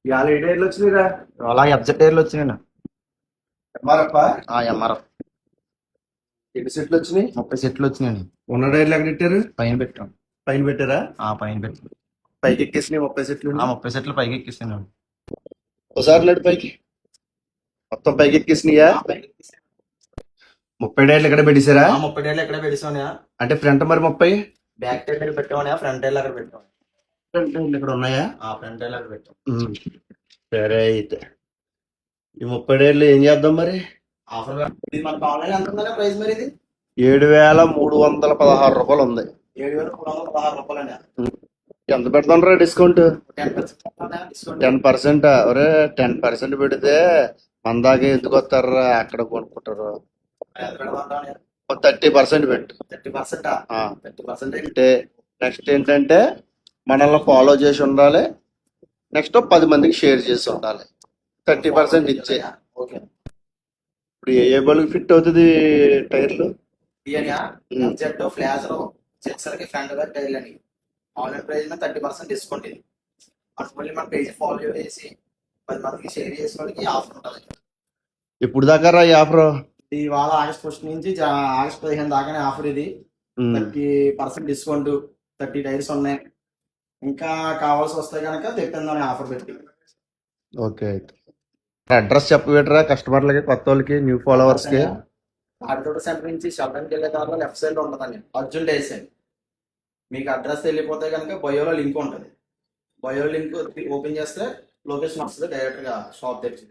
ఇవాళ ఏ టైర్లు వచ్చినాయిరా? అలా ఎఫ్జెడ్ టైర్లు వచ్చినాయి. ఎంఆర్ఎఫ్ ఎంఆర్ఎఫ్ ఎన్ని సెట్లు వచ్చినాయి? 30 సెట్లు వచ్చినాయండి. ఉన్న టైర్లు ఎక్కడ పెట్టారు? పైన పెట్టాం. పైన పెట్టారా? పైన పెట్టాం. పైకి ఎక్కేసినాయి 30 సెట్లు. 30 సెట్లు పైకి ఎక్కిస్తాను. ఒకసారి నడు పైకి, మొత్తం పైకి ఎక్కేసినాయా? 30 టైర్లు ఎక్కడ పెట్టేశారా? 30 టైర్లు ఎక్కడ పెట్టామన్నా? అంటే ఫ్రంట్ మరి 30, బ్యాక్ టైర్లు పెట్టామన్నా, ఫ్రంట్ టైర్లు అక్కడ పెట్టాం. ఫ్రంట్ టైర్లు ఇక్కడ ఉన్నాయా? ఫ్రంట్ టైర్లు అక్కడ పెట్టాం. సరే అయితే ఈ 30 టైర్లు ఏం చేద్దాం మరి? ఆఫర్ ఇది మనకు ఆన్లైన్ ఎంత ఉందనే ప్రైస్ మరి? ఇది 7,316 రూపాయలు ఉంది. 7,316 రూపాయలు. ఎంత పెడతాను డిస్కౌంట్? 10% 10%. ఒరే 10% పెడితే మన దాకా ఎందుకు వస్తారా, అక్కడ కొనుక్కుంటారు. 30% పెట్టు. 30%. ఆ, 30% అంటే నెక్స్ట్ ఏంటంటే మనల్ని ఫాలో చేసి ఉండాలి, నెక్స్ట్ 10 మందికి షేర్ చేసి ఉండాలి. 30% ఇచ్చే. ఓకే. ఇప్పుడు ఏ బల్బు ఫిట్ అవుతుంది టైర్లు? జెట్ ఫ్లాజర్ సెక్సర్కి ఫ్రంట్ బ్యాక్ టైర్లు అని ఆన్లైన్ ప్రైస్ మీద 30% డిస్కౌంట్. ఇది అటు మళ్ళీ మన పేజ్ ఫాలో చేసి 10 మందికి షేర్ చేసుకోవడానికి ఆఫర్ ఉంటుంది. ఇప్పుడు దాకా రా ఈ ఆఫర్? ఇది ఇవాళ ఆగస్ట్ 1 నుంచి ఆగస్ట్ 15 దాకానే ఆఫర్. ఇది 30% డిస్కౌంట్, 30 టైర్స్ ఉన్నాయి. ఇంకా కావాల్సి వస్తే కనుక తెప్పిందని ఆఫర్ పెట్టి. ఓకే అయితే అడ్రస్ చెప్పబెట్టరా కస్టమర్లకి, కొత్త వాళ్ళకి, న్యూ ఫాలోవర్స్ కి. ఆటోటో సెంటర్ నుంచి షాపింగ్కి వెళ్ళే దారిలో లెఫ్ట్ సైడ్ లో ఉంటుందండి, అర్జున్ డైస్ అని. మీకు అడ్రస్ వెళ్ళిపోతే కనుక బయోలో లింక్ ఉంటుంది. బయో లింక్ ఓపెన్ చేస్తే లొకేషన్ వస్తుంది, డైరెక్ట్ గా షాప్ దగ్గర.